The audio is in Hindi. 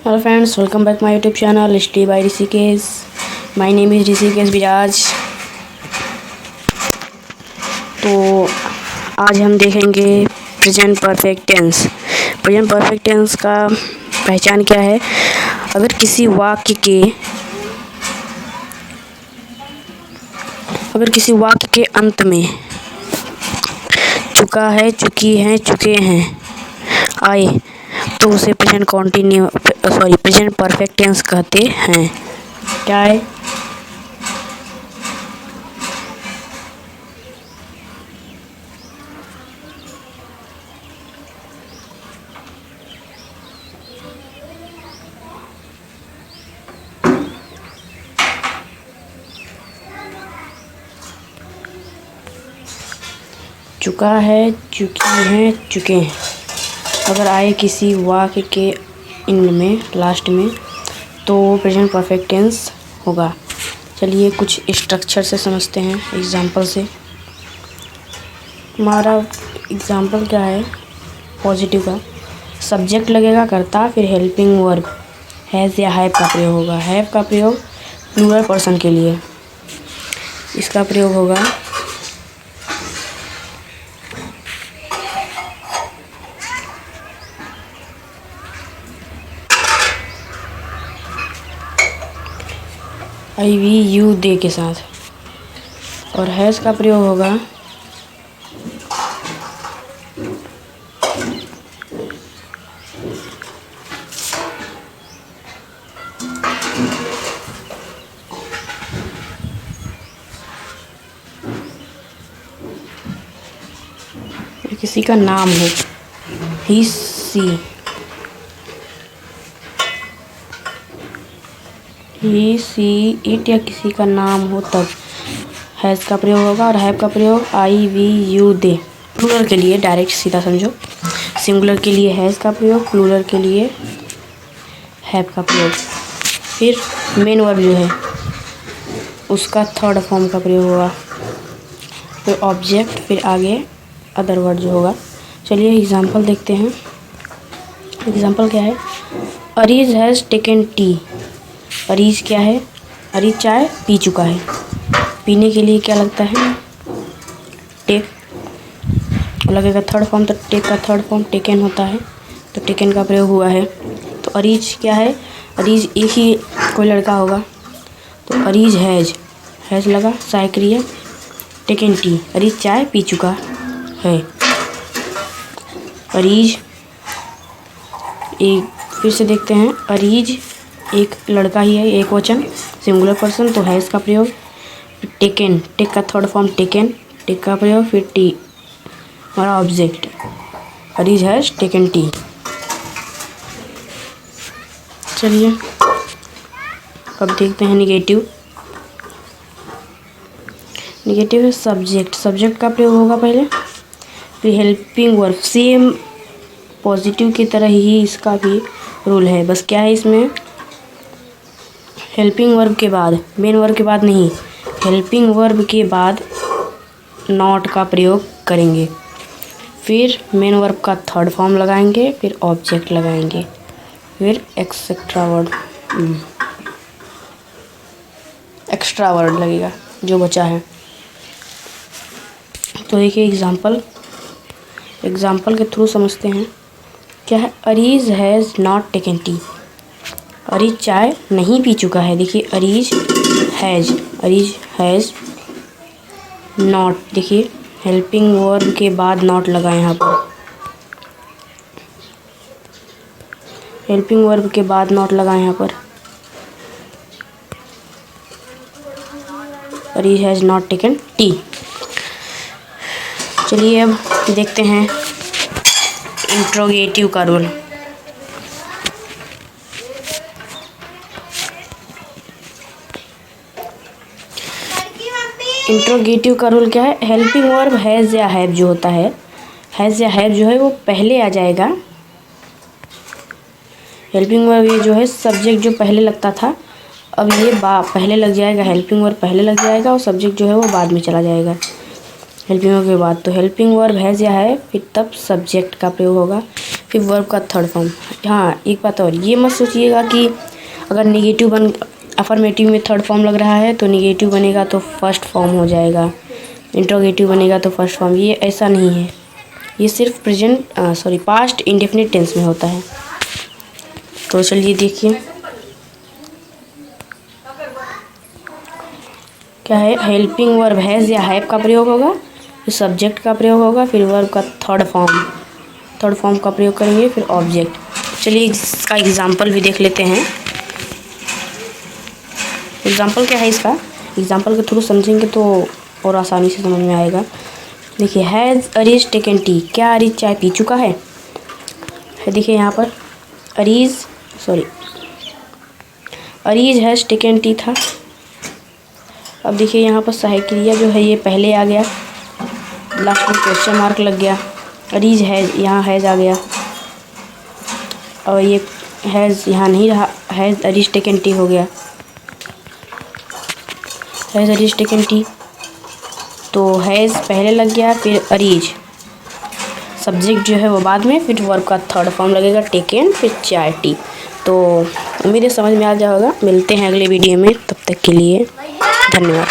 Hello friends, welcome back my YouTube channel Study by Rishikesh. My name is Rishikesh Viraj. तो आज हम देखेंगे present perfect tense. Present perfect tense का पहचान क्या है। अगर किसी वाक्य के अंत में चुका है, चुकी हैं, चुके हैं आए तो उसे प्रेजेंट परफेक्ट टेंस कहते हैं। क्या है? चुका है, चुकी हैं, चुके हैं। अगर आए किसी वाक्य के एंड में, लास्ट में, तो प्रेजेंट परफेक्ट टेंस होगा। चलिए कुछ स्ट्रक्चर से समझते हैं एग्जाम्पल से। हमारा एग्जाम्पल क्या है? पॉजिटिव का सब्जेक्ट लगेगा कर्ता, फिर हेल्पिंग वर्ब हैज़ या हैव का प्रयोग होगा। हैव का प्रयोग प्लूरल पर्सन के लिए, इसका प्रयोग होगा आई वी यू दे के साथ, और हैज़ का प्रयोग होगा किसी का नाम हो, ही सी इट, या किसी का नाम हो तब हैज़ का प्रयोग होगा। और हैव का प्रयोग आई वी यू दे। प्लूरल के लिए डायरेक्ट सीधा समझो, सिंगुलर के लिए हैज़ का प्रयोग, प्लूरल के लिए हैव का प्रयोग। फिर मेन वर्ब जो है उसका थर्ड फॉर्म का प्रयोग होगा, फिर ऑब्जेक्ट, फिर आगे अदर वर्ड जो होगा। चलिए एग्जांपल देखते हैं। एग्जांपल क्या है? Areej has taken T. Areej क्या है? अरीज चाय पी चुका है। पीने के लिए क्या लगता है? टेक लगेगा थर्ड फॉर्म, तो टेक का थर्ड फॉर्म टेकन होता है, तो टेकन का प्रयोग हुआ है। तो अरीज क्या है? अरीज एक ही कोई लड़का होगा, तो अरीज हैज़ लगा, सहायक क्रिया, टेकन टी, अरीज चाय पी चुका है। अरीज एक फिर से देखते हैं। अरीज एक लड़का ही है, एक वचन, सिंगुलर पर्सन, तो हैज़ का प्रयोग। टेकन, टेक का थर्ड फॉर्म टेकन, टेक का प्रयोग, फिर टी हमारा object, Areej has taken T. चलिए अब देखते हैं निगेटिव। निगेटिव है सब्जेक्ट। सब्जेक्ट का प्रयोग होगा पहले, फिर हेल्पिंग वर्ब। सेम पॉजिटिव की तरह ही इसका भी रूल है, बस क्या है इसमें, हेल्पिंग वर्ब के बाद, मेन वर्ब के बाद नहीं, हेल्पिंग वर्ब के बाद नॉट का प्रयोग करेंगे, फिर मेन वर्ब का थर्ड फॉर्म लगाएंगे, फिर ऑब्जेक्ट लगाएंगे, फिर एक्स्ट्रा वर्ड लगेगा जो बचा है। तो देखिए एग्जाम्पल के थ्रू समझते हैं। क्या है? Areej has not taken T. Areej चाय नहीं पी चुका है। देखिए अरीज हैज़ नॉट, देखिए हेल्पिंग वर्ब के बाद नॉट लगा यहाँ पर, हेल्पिंग वर्ब के बाद नॉट लगा यहाँ पर, Areej has not taken T. चलिए अब देखते हैं इंट्रोगेटिव का रूल। इंट्रोगेटिव का रूल क्या है? हेल्पिंग वर्ब हैज़ या हैव जो होता है, हैज़ या हैव जो है वो पहले आ जाएगा। हेल्पिंग वर्ब ये जो है सब्जेक्ट जो पहले लगता था, अब ये पहले लग जाएगा, हेल्पिंग वर्ब पहले लग जाएगा और सब्जेक्ट जो है वो बाद में चला जाएगा हेल्पिंग वर्ब के बाद। तो हेल्पिंग वर्ब हैज़ या है, फिर तब सब्जेक्ट का प्रयोग होगा, फिर वर्ब का थर्ड फॉर्म। हाँ, एक बात और, ये मत सोचिएगा कि अगर नेगेटिव अफर्मेटिव में थर्ड फॉर्म लग रहा है तो नेगेटिव बनेगा तो फर्स्ट फॉर्म हो जाएगा, इंट्रोगेटिव बनेगा तो फर्स्ट फॉर्म। ये ऐसा नहीं है, ये सिर्फ पास्ट इंडेफिनिट टेंस में होता है। तो चलिए देखिए क्या है। हेल्पिंग वर्ब हैज़ या हैव का प्रयोग होगा, फिर सब्जेक्ट का प्रयोग होगा, फिर वर्ब का थर्ड फॉर्म का प्रयोग करेंगे, फिर ऑब्जेक्ट। चलिए इसका एग्जाम्पल भी देख लेते हैं। एग्जाम्पल क्या है इसका, एग्जाम्पल के थ्रू समझेंगे तो और आसानी से समझ में आएगा। देखिए, हैज़ अरीज टेकन टी, क्या अरीज चाय पी चुका है। देखिए यहाँ पर अरीज हैज़ टेकन टी था। अब देखिए यहाँ पर सहायक क्रिया जो है ये पहले आ गया, लास्ट में क्वेश्चन मार्क लग गया, अरीज हैज़, यहाँ हैज़ आ गया, और ये हैज़ यहाँ नहीं रहा, हैज़ अरीज टेकन टी हो गया, हैज़ अरीज टेकन टी। तो हैज़ पहले लग गया, फिर अरीज सब्जेक्ट जो है वो बाद में, फिर वर्ब का थर्ड फॉर्म लगेगा टेकन, फिर चाय टी। तो उम्मीद है समझ में आ जाएगा। मिलते हैं अगले वीडियो में, तब तक के लिए धन्यवाद।